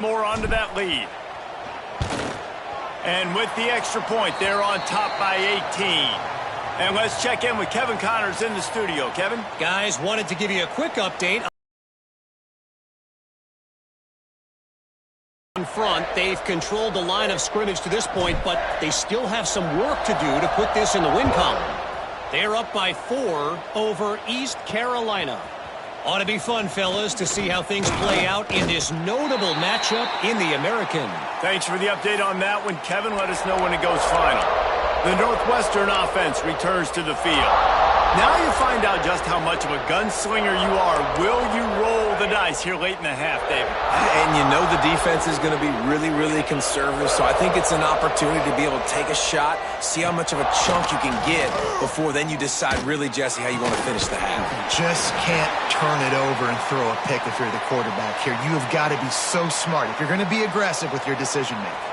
more onto that lead. And with the extra point, they're on top by 18. And let's check in with Kevin Connors in the studio. Kevin? Guys, wanted to give you a quick update. In front, they've controlled the line of scrimmage to this point, but they still have some work to do to put this in the win column. They're up by 4 over East Carolina. Ought to be fun, fellas, to see how things play out in this notable matchup in the American. Thanks for the update on that one, Kevin. Let us know when it goes final. The Northwestern offense returns to the field. Now you find out just how much of a gunslinger you are. Will you roll the dice here late in the half, David? And you know the defense is going to be really, really conservative, so I think it's an opportunity to be able to take a shot, see how much of a chunk you can get before then you decide really, Jesse, how you want to finish the half. You just can't turn it over and throw a pick if you're the quarterback here. You have got to be so smart if you're going to be aggressive with your decision-making.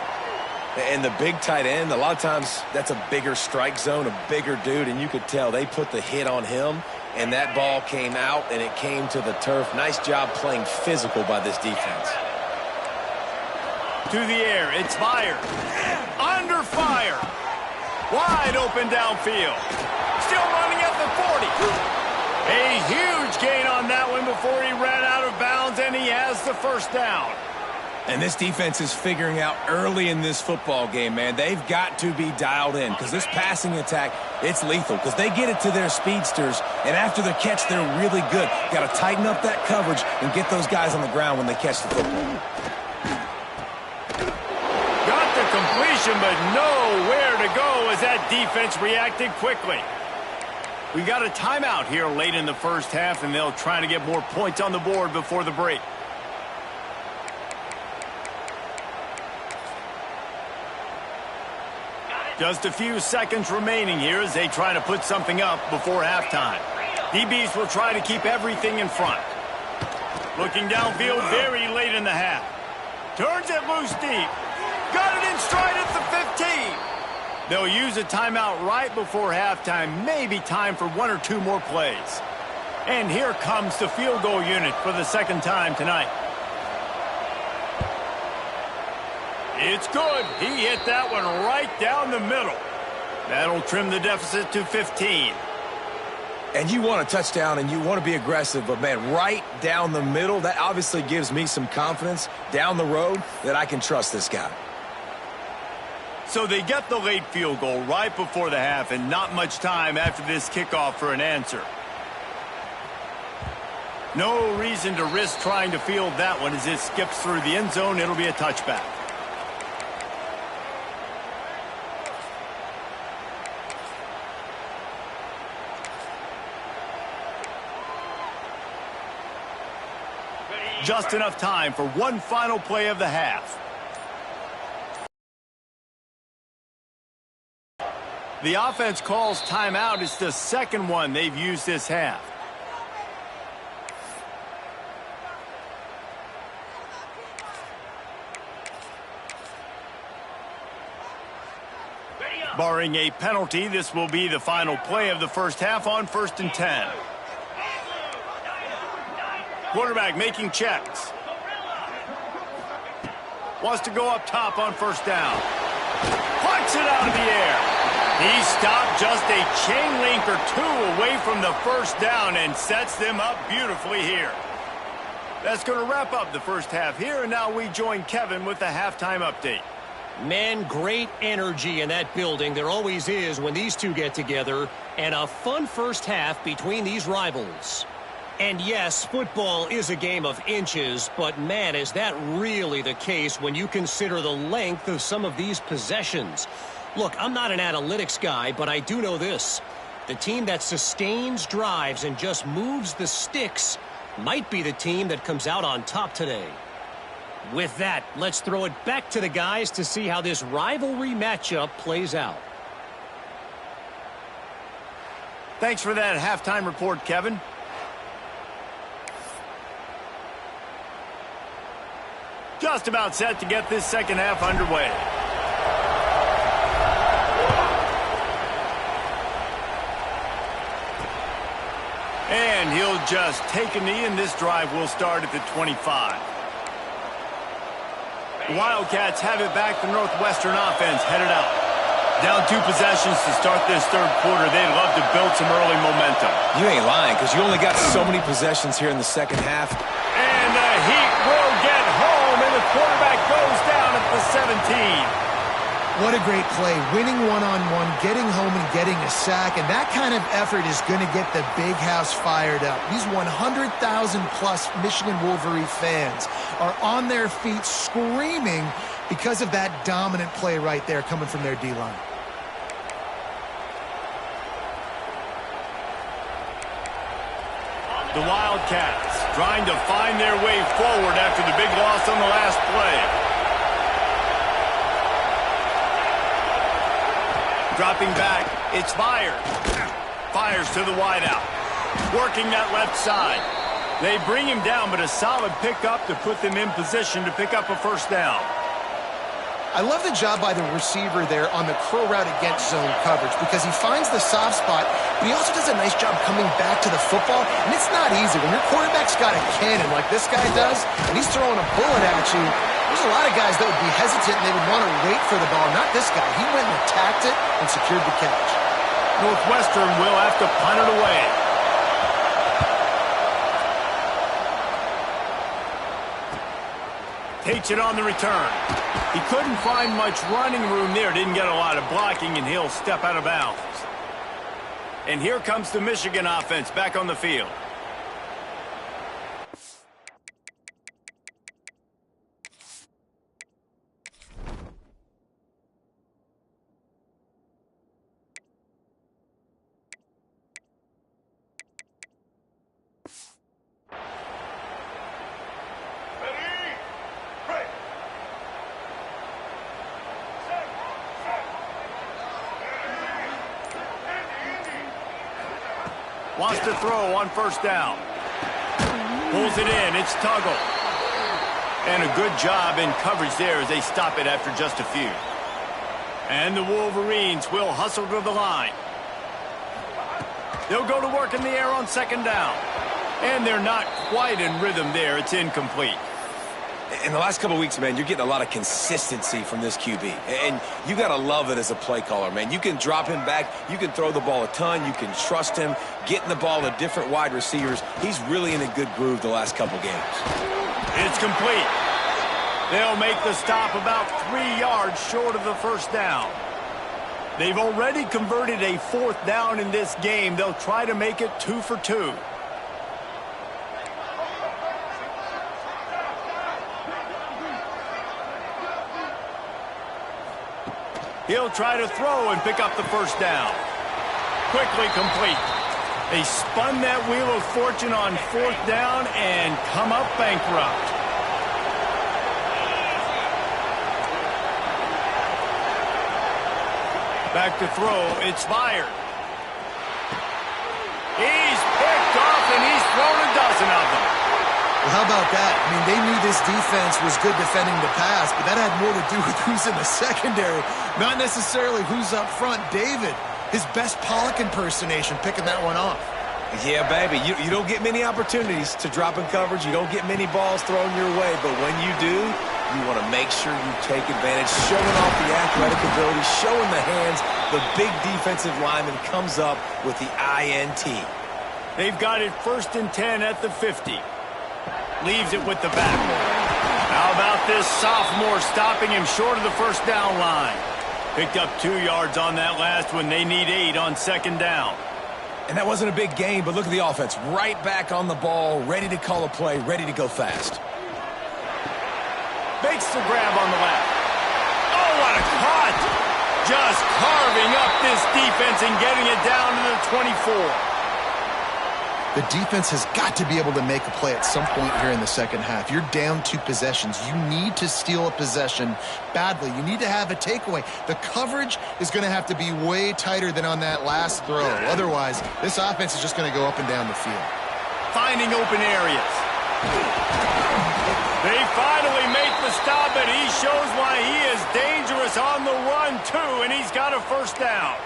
And the big tight end, a lot of times that's a bigger strike zone, a bigger dude, and you could tell they put the hit on him, and that ball came out, and it came to the turf. Nice job playing physical by this defense. To the air, it's fired. Under fire. Wide open downfield. Still running at the 40. A huge gain on that one before he ran out of bounds, and he has the first down. And this defense is figuring out early in this football game, man. They've got to be dialed in because this passing attack, it's lethal because they get it to their speedsters, and after the catch, they're really good. Got to tighten up that coverage and get those guys on the ground when they catch the football. Got the completion, but nowhere to go as that defense reacted quickly. We got a timeout here late in the first half, and they'll try to get more points on the board before the break. Just a few seconds remaining here as they try to put something up before halftime. DBs will try to keep everything in front. Looking downfield very late in the half. Turns it loose deep. Got it in stride at the 15. They'll use a timeout right before halftime. Maybe time for 1 or 2 more plays. And here comes the field goal unit for the second time tonight. It's good. He hit that one right down the middle. That'll trim the deficit to 15. And you want a touchdown and you want to be aggressive, but, man, right down the middle, that obviously gives me some confidence down the road that I can trust this guy. So they get the late field goal right before the half and not much time after this kickoff for an answer. No reason to risk trying to field that one as it skips through the end zone. It'll be a touchback. Just enough time for one final play of the half. The offense calls timeout. It's the second one they've used this half. Barring a penalty, this will be the final play of the first half on 1st and 10. Quarterback making checks. Wants to go up top on first down. Punts it out of the air. He stopped just a chain link or 2 away from the first down and sets them up beautifully here. That's going to wrap up the first half here, and now we join Kevin with the halftime update. Man, great energy in that building. There always is when these two get together, and a fun first half between these rivals. And yes, football is a game of inches, but man, is that really the case when you consider the length of some of these possessions. Look, I'm not an analytics guy, but I do know this. The team that sustains drives and just moves the sticks might be the team that comes out on top today. With that, let's throw it back to the guys to see how this rivalry matchup plays out. Thanks for that halftime report, Kevin. Just about set to get this second half underway. And he'll just take a knee, and this drive will start at the 25. Wildcats have it back. The Northwestern offense headed out. Down 2 possessions to start this third quarter. They'd love to build some early momentum. You ain't lying, because you only got so many possessions here in the second half. And the Heat will get home, and the quarterback goes down at the 17. What a great play. Winning one-on-one, getting home and getting a sack, and that kind of effort is going to get the big house fired up. These 100,000-plus Michigan Wolverine fans are on their feet screaming because of that dominant play right there coming from their D-line. The Wildcats trying to find their way forward after the big loss on the last play. Dropping back, it's Fires. Fires to the wideout. Working that left side. They bring him down, but a solid pickup to put them in position to pick up a first down. I love the job by the receiver there on the curl route against zone coverage because he finds the soft spot, but he also does a nice job coming back to the football, and it's not easy. When your quarterback's got a cannon like this guy does, and he's throwing a bullet at you, there's a lot of guys that would be hesitant and they would want to wait for the ball. Not this guy. He went and attacked it and secured the catch. Northwestern will have to punt it away. Takes it on the return. He couldn't find much running room there. Didn't get a lot of blocking, and he'll step out of bounds. And here comes the Michigan offense back on the field. Wants to throw on first down. Pulls it in. It's Tuggle. And a good job in coverage there as they stop it after just a few. And the Wolverines will hustle to the line. They'll go to work in the air on second down. And they're not quite in rhythm there. It's incomplete. In the last couple of weeks, man, you're getting a lot of consistency from this QB. And you got to love it as a play caller, man. You can drop him back. You can throw the ball a ton. You can trust him, getting the ball to different wide receivers. He's really in a good groove the last couple games. It's complete. They'll make the stop about 3 yards short of the first down. They've already converted a fourth down in this game. They'll try to make it 2 for 2. He'll try to throw and pick up the first down. Quickly complete. They spun that wheel of fortune on fourth down and come up bankrupt. Back to throw. It's fired. He's picked off and he's thrown a dozen of them. Well, how about that? I mean, they knew this defense was good defending the pass, but that had more to do with who's in the secondary, not necessarily who's up front. David, his best Pollock impersonation, picking that one off. Yeah, baby, you don't get many opportunities to drop in coverage. You don't get many balls thrown your way, but when you do, you want to make sure you take advantage, showing off the athletic ability, showing the hands. The big defensive lineman comes up with the INT. They've got it 1st and 10 at the 50. Leaves it with the back. How about this sophomore stopping him short of the first down line? Picked up 2 yards on that last one. They need 8 on second down. And that wasn't a big gain, but look at the offense. Right back on the ball, ready to call a play, ready to go fast. Makes the grab on the left. Oh, what a cut! Just carving up this defense and getting it down to the 24. The defense has got to be able to make a play at some point here in the second half. You're down 2 possessions. You need to steal a possession badly. You need to have a takeaway. The coverage is going to have to be way tighter than on that last throw. Otherwise, this offense is just going to go up and down the field. Finding open areas. They finally make the stop, but he shows why he is dangerous on the run, too, and he's got a first down.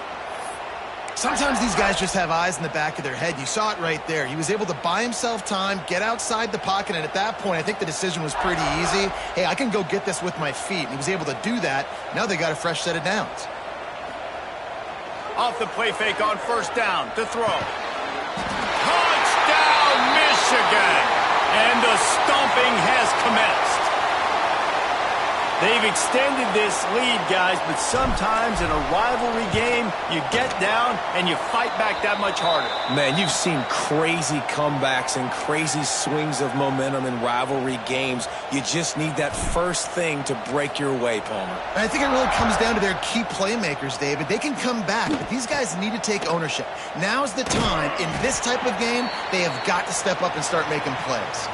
Sometimes these guys just have eyes in the back of their head. You saw it right there. He was able to buy himself time, get outside the pocket, and at that point, I think the decision was pretty easy. Hey, I can go get this with my feet. And he was able to do that. Now they got a fresh set of downs. Off the play fake on first down to throw. Touchdown, Michigan! And the stomping has commenced. They've extended this lead, guys, but sometimes in a rivalry game, you get down and you fight back that much harder. Man, you've seen crazy comebacks and crazy swings of momentum in rivalry games. You just need that first thing to break your way, Palmer. And I think it really comes down to their key playmakers, David. They can come back, but these guys need to take ownership. Now's the time. In this type of game, they have got to step up and start making plays.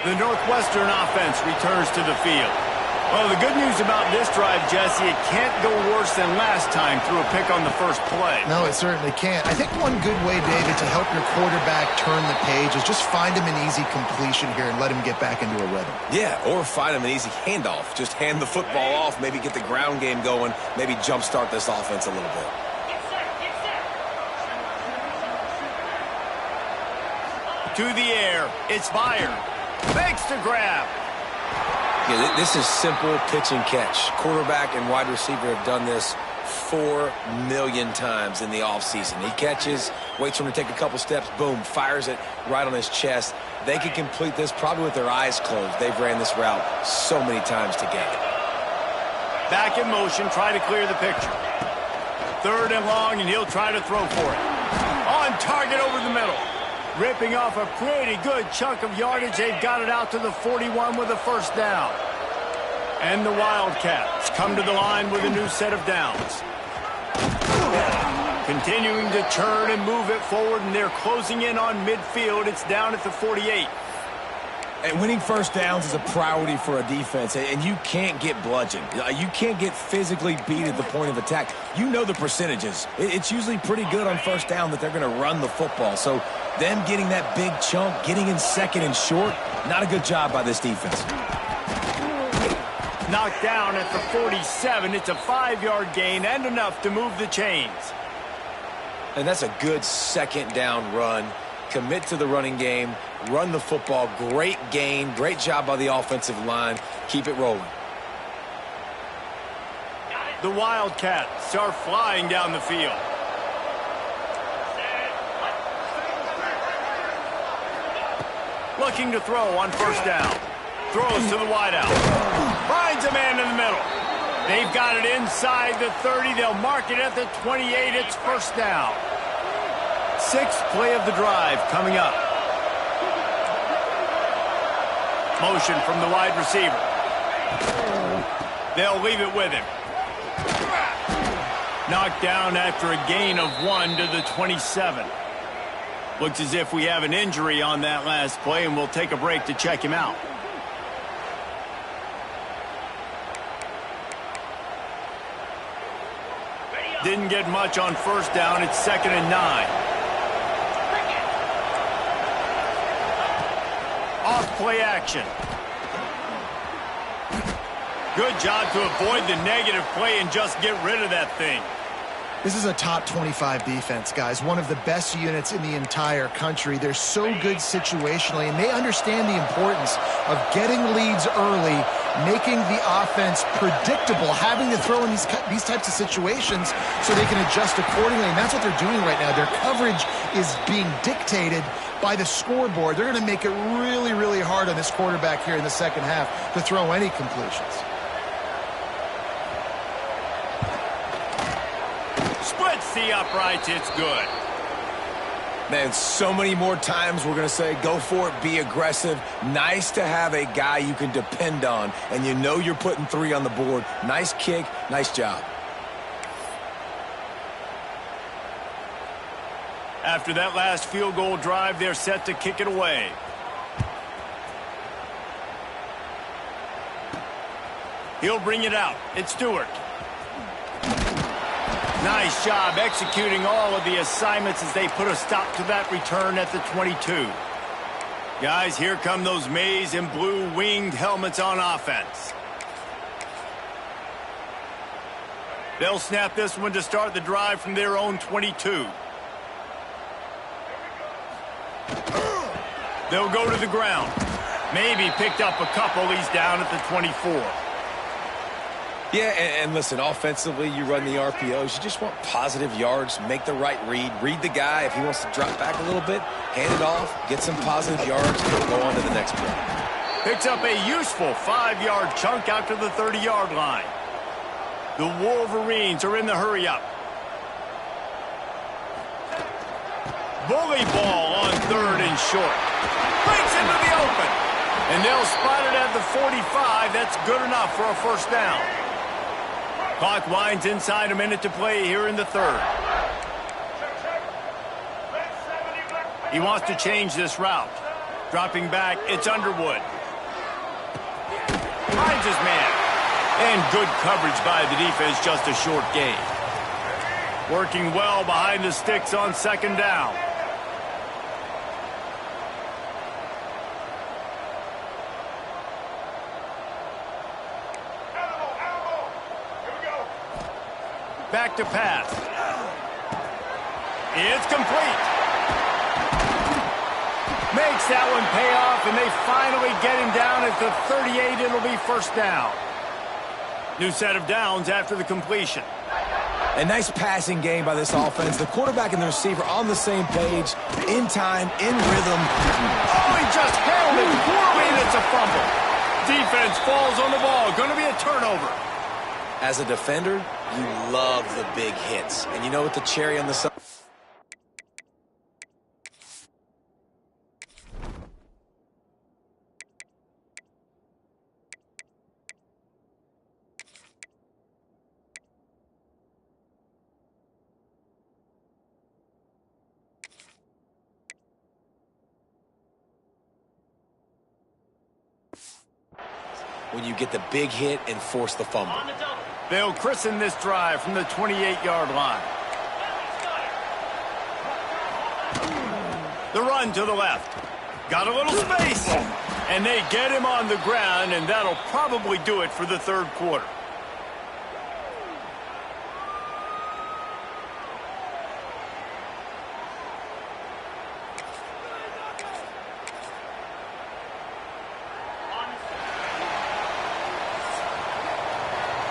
The Northwestern offense returns to the field. Well, the good news about this drive, Jesse, it can't go worse than last time through a pick on the first play. No, it certainly can't. I think one good way, David, to help your quarterback turn the page is just find him an easy completion here and let him get back into a rhythm. Yeah, or find him an easy handoff. Just hand the football off, maybe get the ground game going, maybe jumpstart this offense a little bit. To the air, it's fired. Fakes to grab. Yeah, this is simple pitch and catch. Quarterback and wide receiver have done this 4 million times in the offseason. He catches, waits for him to take a couple steps, boom, fires it right on his chest. They can complete this probably with their eyes closed. They've ran this route so many times together. Back in motion, try to clear the picture. Third and long, and he'll try to throw for it. On target over the middle. Ripping off a pretty good chunk of yardage. They've got it out to the 41 with a first down. And the Wildcats come to the line with a new set of downs. Continuing to turn and move it forward, and they're closing in on midfield. It's down at the 48. And winning first downs is a priority for a defense, and you can't get bludgeoned. You can't get physically beat at the point of attack. You know the percentages. It's usually pretty good on first down that they're going to run the football. So them getting that big chunk, getting in second and short, not a good job by this defense. Knocked down at the 47. It's a 5-yard gain and enough to move the chains. And that's a good second down run. Commit to the running game, run the football. Great gain, great job by the offensive line. Keep it rolling. The Wildcats are flying down the field. Looking to throw on first down. Throws to the wideout. Finds a man in the middle. They've got it inside the 30. They'll mark it at the 28. It's first down. Sixth play of the drive coming up. Motion from the wide receiver. They'll leave it with him. Knocked down after a gain of 1 to the 27. Looks as if we have an injury on that last play, and we'll take a break to check him out. Didn't get much on first down. It's 2nd and 9. Off play action. Good job to avoid the negative play and just get rid of that thing. This is a top 25 defense, guys. One of the best units in the entire country. They're so good situationally, and they understand the importance of getting leads early, making the offense predictable, having to throw in these types of situations so they can adjust accordingly. And that's what they're doing right now. Their coverage is being dictated by the scoreboard. They're going to make it really, really hard on this quarterback here in the second half to throw any completions. Splits the uprights. It's good. Man, so many more times we're going to say, go for it, be aggressive. Nice to have a guy you can depend on, and you know you're putting 3 on the board. Nice kick, nice job. After that last field goal drive, they're set to kick it away. He'll bring it out. It's Stewart. Nice job executing all of the assignments as they put a stop to that return at the 22. Guys, here come those maize and blue winged helmets on offense. They'll snap this one to start the drive from their own 22. They'll go to the ground. Maybe picked up a couple. He's down at the 24. Yeah, and listen, offensively, you run the RPOs. You just want positive yards, make the right read the guy. If he wants to drop back a little bit, hand it off, get some positive yards, and go on to the next play. Picks up a useful 5-yard chunk out to the 30-yard line. The Wolverines are in the hurry-up. Bully ball on 3rd and short. Breaks into the open. And they'll spot it at the 45. That's good enough for a first down. Clock winds inside a minute to play here in the 3rd. He wants to change this route. Dropping back, it's Underwood. Finds his man. And good coverage by the defense, just a short gain. Working well behind the sticks on 2nd down. Back to pass. It's complete. Makes that one pay off, and they finally get him down at the 38. It'll be first down. New set of downs after the completion. A nice passing game by this offense. The quarterback and the receiver on the same page, in time, in rhythm. Oh, he just held it poorly, and it's a fumble. Defense falls on the ball. Going to be a turnover. As a defender, you love the big hits. And you know what the cherry on the side? When you get the big hit and force the fumble. They'll christen this drive from the 28-yard line. The run to the left. Got a little space. And they get him on the ground, and that'll probably do it for the 3rd quarter.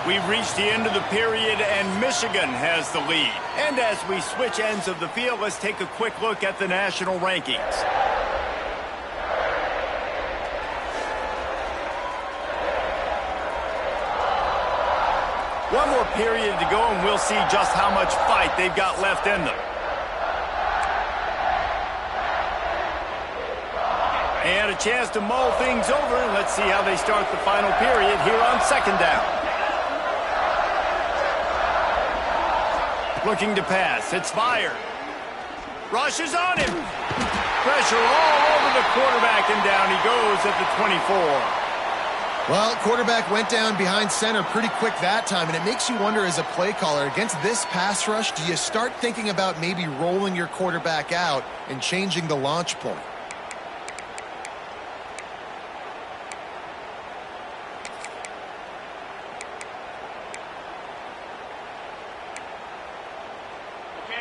We've reached the end of the period, and Michigan has the lead. And as we switch ends of the field, let's take a quick look at the national rankings. One more period to go, and we'll see just how much fight they've got left in them. And a chance to mull things over. Let's see how they start the final period here on 2nd down. Looking to pass. It's fired. Rush is on him. Pressure all over the quarterback, and down he goes at the 24. Well, quarterback went down behind center pretty quick that time, and it makes you wonder as a play caller, against this pass rush, do you start thinking about maybe rolling your quarterback out and changing the launch point?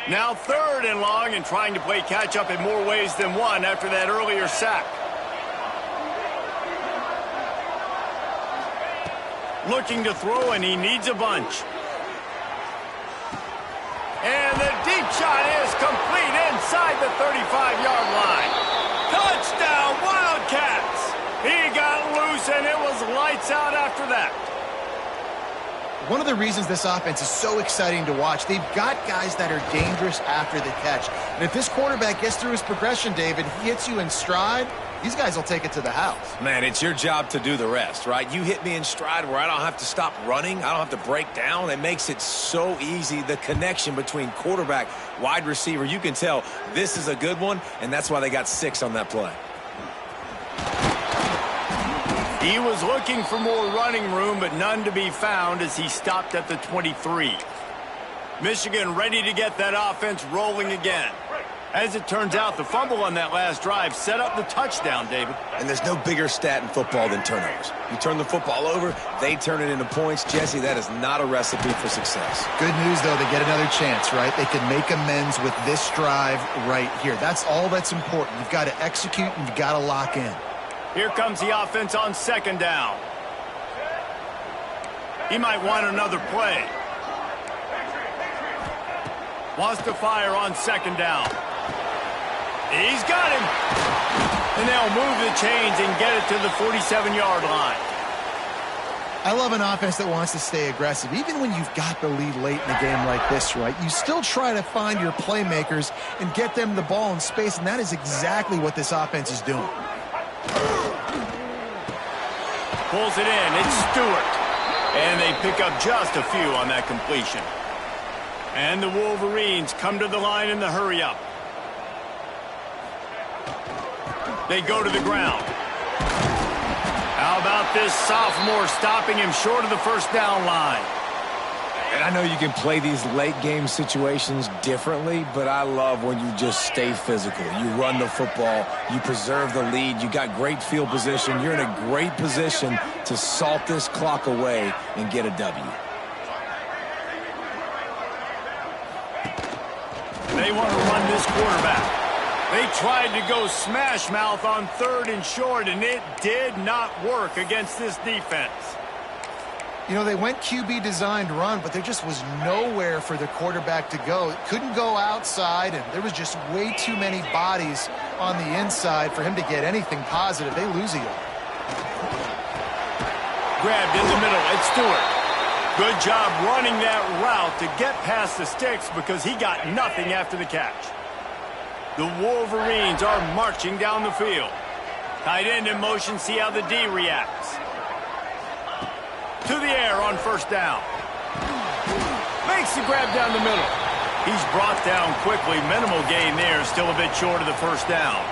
Now 3rd and long, and trying to play catch-up in more ways than one after that earlier sack. Looking to throw, and he needs a bunch. And the deep shot is complete inside the 35-yard line. Touchdown, Wildcats! He got loose, and it was lights out after that. One of the reasons this offense is so exciting to watch, they've got guys that are dangerous after the catch. And if this quarterback gets through his progression, David, he hits you in stride, these guys will take it to the house. Man, it's your job to do the rest, right? You hit me in stride where I don't have to stop running. I don't have to break down. It makes it so easy. The connection between quarterback, wide receiver, you can tell this is a good one, and that's why they got 6 on that play. He was looking for more running room, but none to be found as he stopped at the 23. Michigan ready to get that offense rolling again. As it turns out, the fumble on that last drive set up the touchdown, David. And there's no bigger stat in football than turnovers. You turn the football over, they turn it into points. Jesse, that is not a recipe for success. Good news, though, they get another chance, right? They can make amends with this drive right here. That's all that's important. You've got to execute and you've got to lock in. Here comes the offense on second down. He might want another play. Wants to fire on second down. He's got him. And they'll move the chains and get it to the 47-yard line. I love an offense that wants to stay aggressive. Even when you've got the lead late in a game like this, right, you still try to find your playmakers and get them the ball in space, and that is exactly what this offense is doing. Pulls it in. It's Stewart. And they pick up just a few on that completion. And the Wolverines come to the line in the hurry-up. They go to the ground. How about this sophomore stopping him short of the first down line? And I know you can play these late-game situations differently, but I love when you just stay physical. You run the football. You preserve the lead. You got great field position. You're in a great position to salt this clock away and get a W. They want to run this quarterback. They tried to go smash mouth on third and short, and it did not work against this defense. You know, they went QB designed run, but there just was nowhere for the quarterback to go. It couldn't go outside, and there was just way too many bodies on the inside for him to get anything positive. They lose a yard. Grabbed in the middle. It's Stewart. Good job running that route to get past the sticks because he got nothing after the catch. The Wolverines are marching down the field. Tight end in motion, see how the D reacts. To the air on first down. Makes the grab down the middle. He's brought down quickly. Minimal gain there, still a bit short of the first down.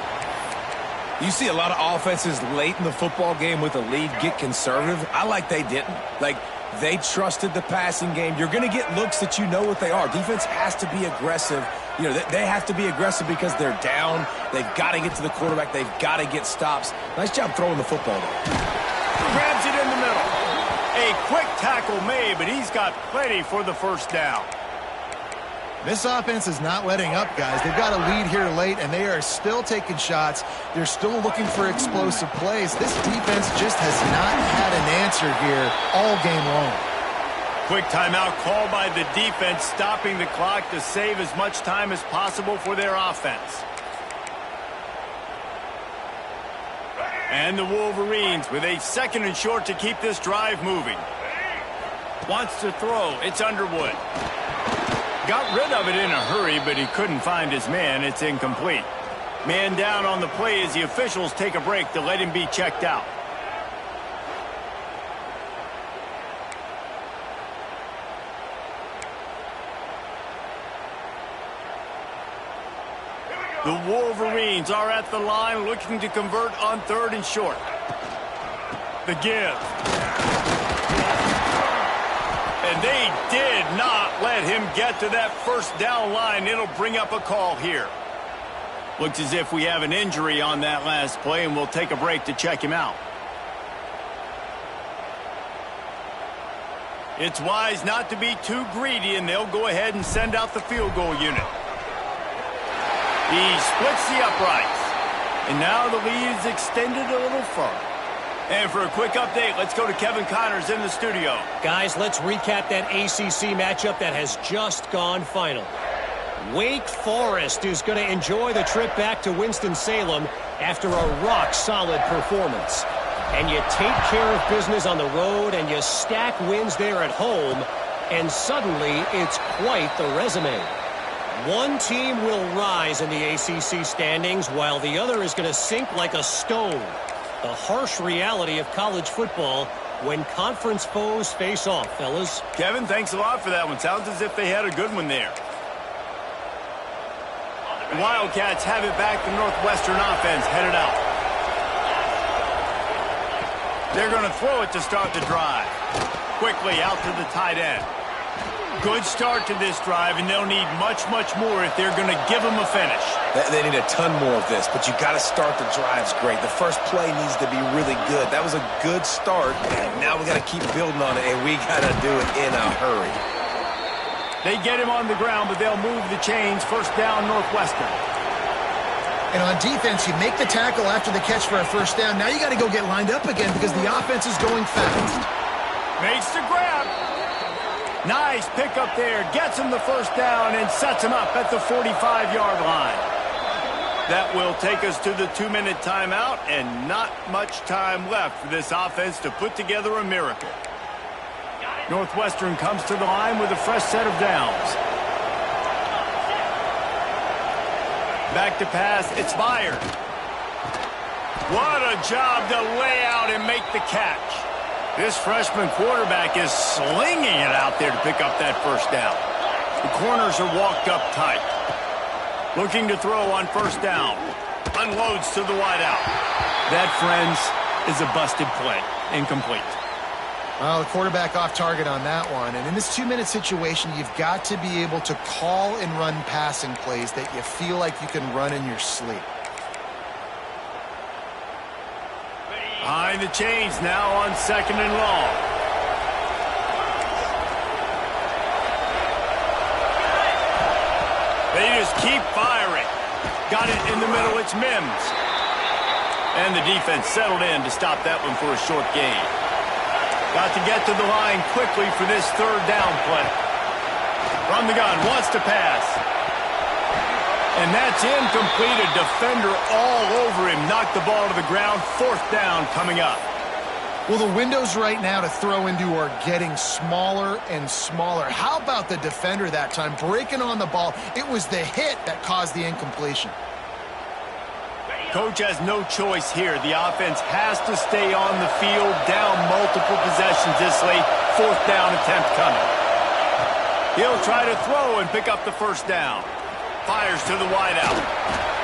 You see a lot of offenses late in the football game with a lead get conservative. I like they didn't. Like, they trusted the passing game. You're going to get looks that you know what they are. Defense has to be aggressive. You know, they have to be aggressive because they're down. They've got to get to the quarterback. They've got to get stops. Nice job throwing the football, though. Grabs it in the middle. A quick tackle made, but he's got plenty for the first down. This offense is not letting up, guys. They've got a lead here late, and they are still taking shots. They're still looking for explosive plays. This defense just has not had an answer here all game long. Quick timeout called by the defense, stopping the clock to save as much time as possible for their offense. And the Wolverines with a second and short to keep this drive moving. Wants to throw. It's Underwood. Got rid of it in a hurry, but he couldn't find his man. It's incomplete. Man down on the play as the officials take a break to let him be checked out. The Wolverines are at the line looking to convert on third and short. The give. And they did not let him get to that first down line. It'll bring up a call here. Looks as if we have an injury on that last play, and we'll take a break to check him out. It's wise not to be too greedy, and they'll go ahead and send out the field goal unit. He splits the uprights. And now the lead is extended a little further. And for a quick update, let's go to Kevin Connors in the studio. Guys, let's recap that ACC matchup that has just gone final. Wake Forest is going to enjoy the trip back to Winston-Salem after a rock-solid performance. And you take care of business on the road and you stack wins there at home, and suddenly it's quite the resume. One team will rise in the ACC standings while the other is going to sink like a stone. The harsh reality of college football when conference foes face off, fellas. Kevin, thanks a lot for that one. Sounds as if they had a good one there. The Wildcats have it back. The Northwestern offense headed out. They're going to throw it to start the drive. Quickly out to the tight end. Good start to this drive, and they'll need much, much more if they're going to give them a finish. They need a ton more of this, but you got to start the drives great. The first play needs to be really good. That was a good start, and now we got to keep building on it, and we got to do it in a hurry. They get him on the ground, but they'll move the chains. First down, Northwestern. And on defense, you make the tackle after the catch for a first down. Now you got to go get lined up again because the offense is going fast. Makes the grab. Nice pickup there. Gets him the first down and sets him up at the 45-yard line. That will take us to the 2-minute timeout, and not much time left for this offense to put together a miracle. Northwestern comes to the line with a fresh set of downs. Back to pass, it's Byard. What a job to lay out and make the catch. This freshman quarterback is slinging it out there to pick up that first down. The corners are walked up tight. Looking to throw on first down. Unloads to the wideout. That, friends, is a busted play. Incomplete. Well, the quarterback off target on that one. And in this 2-minute situation, you've got to be able to call and run passing plays that you feel like you can run in your sleep. Behind the chains now on 2nd and long. They just keep firing. Got it in the middle, it's Mims. And the defense settled in to stop that one for a short gain. Got to get to the line quickly for this third down play. From the gun, wants to pass. And that's incomplete. A defender all over him. Knocked the ball to the ground. Fourth down coming up. Well, the windows right now to throw into are getting smaller and smaller. How about the defender that time? Breaking on the ball. It was the hit that caused the incompletion. Coach has no choice here. The offense has to stay on the field, down multiple possessions this late. Fourth down attempt coming. He'll try to throw and pick up the first down. Fires to the wideout.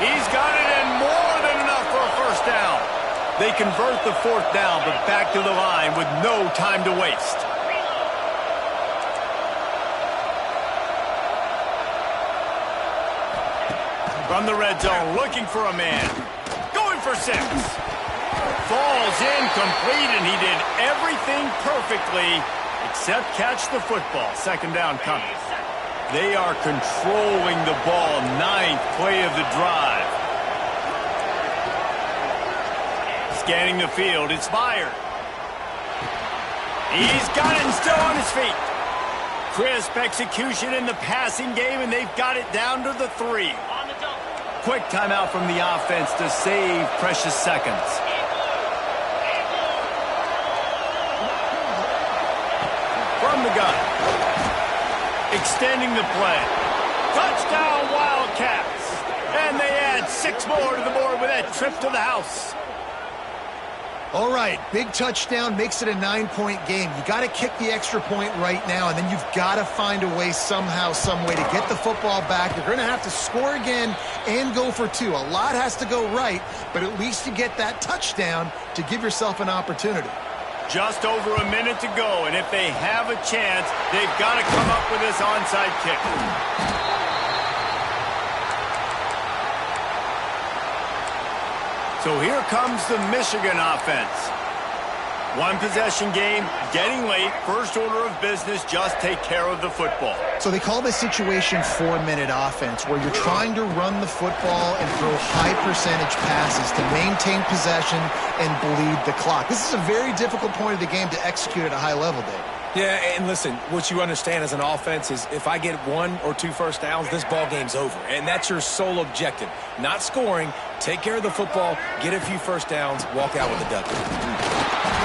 He's got it, and more than enough for a first down. They convert the fourth down, but back to the line with no time to waste. From the red zone, looking for a man. For 6. Falls incomplete, and he did everything perfectly except catch the football. Second down coming. They are controlling the ball. 9th play of the drive. Scanning the field, it's Byard. He's got it and still on his feet. Crisp execution in the passing game, and they've got it down to the 3. Quick timeout from the offense to save precious seconds. From the gun. Extending the play. Touchdown Wildcats. And they add 6 more to the board with that trip to the house. All right, big touchdown makes it a 9-point game. You got to kick the extra point right now, and then you've got to find a way somehow, some way to get the football back. You're going to have to score again and go for 2. A lot has to go right, but at least you get that touchdown to give yourself an opportunity. Just over a minute to go, and if they have a chance, they've got to come up with this onside kick. So here comes the Michigan offense. 1 possession game, getting late, first order of business, just take care of the football. So they call this situation 4-minute offense, where you're trying to run the football and throw high percentage passes to maintain possession and bleed the clock. This is a very difficult point of the game to execute at a high level, Dave. Yeah, and listen, what you understand as an offense is if I get 1 or 2 first downs, this ball game's over. And that's your sole objective. Not scoring, take care of the football, get a few first downs, walk out with a W.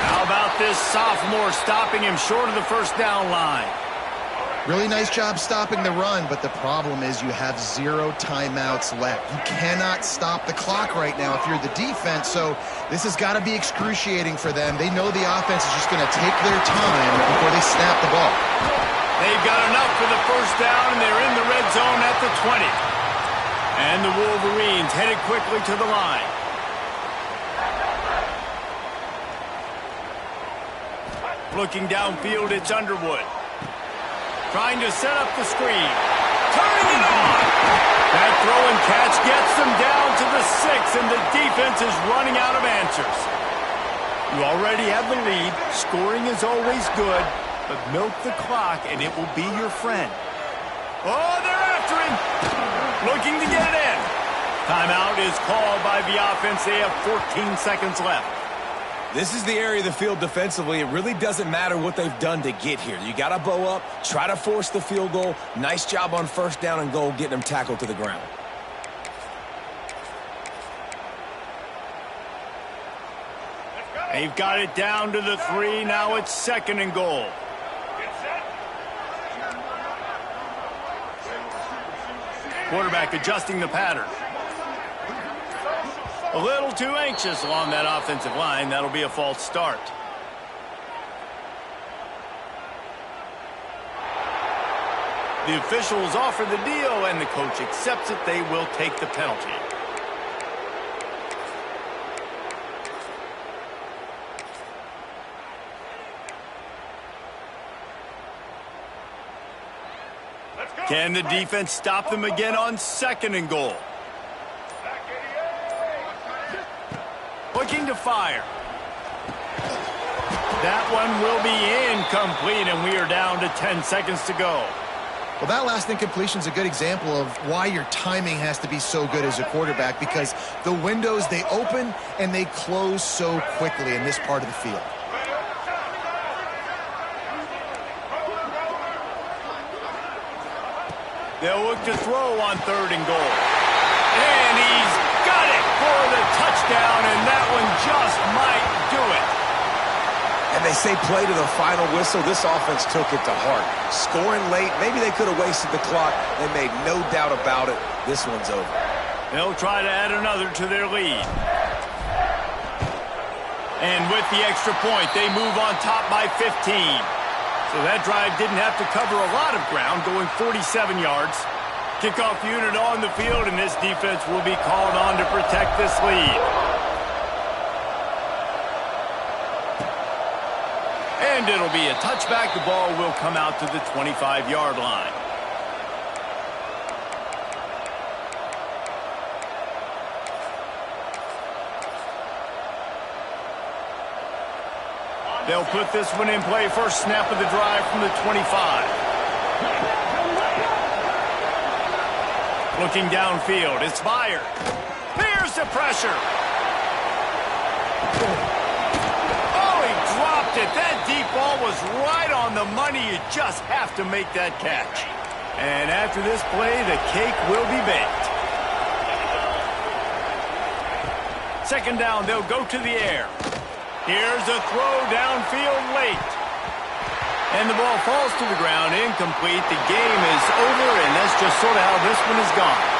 How about this sophomore stopping him short of the first down line? Really nice job stopping the run, but the problem is you have 0 timeouts left. You cannot stop the clock right now if you're the defense, so this has got to be excruciating for them. They know the offense is just going to take their time before they snap the ball. They've got enough for the first down, and they're in the red zone at the 20. And the Wolverines headed quickly to the line. Looking downfield, it's Underwood. Trying to set up the screen. Turning it on. That throw and catch gets them down to the 6, and the defense is running out of answers. You already have the lead. Scoring is always good, but milk the clock, and it will be your friend. Oh, they're after him. Looking to get it in. Timeout is called by the offense. They have 14 seconds left. This is the area of the field defensively. It really doesn't matter what they've done to get here. You got to bow up, try to force the field goal. Nice job on first down and goal, getting them tackled to the ground. They've got it down to the 3. Now it's 2nd and goal. Quarterback adjusting the pattern. A little too anxious along that offensive line. That'll be a false start. The officials offer the deal, and the coach accepts it. They will take the penalty. Can the defense stop them again on 2nd and goal? Looking to fire. That one will be incomplete, and we are down to 10 seconds to go. Well, that last incompletion is a good example of why your timing has to be so good as a quarterback, because the windows, they open and they close so quickly in this part of the field. They'll look to throw on 3rd and goal. And he's got it for the touchdown, and that one just might do it. And they say play to the final whistle. This offense took it to heart. Scoring late, maybe they could have wasted the clock. They made no doubt about it. This one's over. They'll try to add another to their lead. And with the extra point, they move on top by 15. So that drive didn't have to cover a lot of ground, going 47 yards. Kickoff unit on the field, and this defense will be called on to protect this lead. And it'll be a touchback. The ball will come out to the 25-yard line. They'll put this one in play. First snap of the drive from the 25. Looking downfield. It's fired. Here's the pressure. Oh, he dropped it. That deep ball was right on the money. You just have to make that catch. And after this play, the cake will be baked. 2nd down, they'll go to the air. Here's a throw downfield late. And the ball falls to the ground, incomplete. The game is over, and that's just sort of how this one is gone.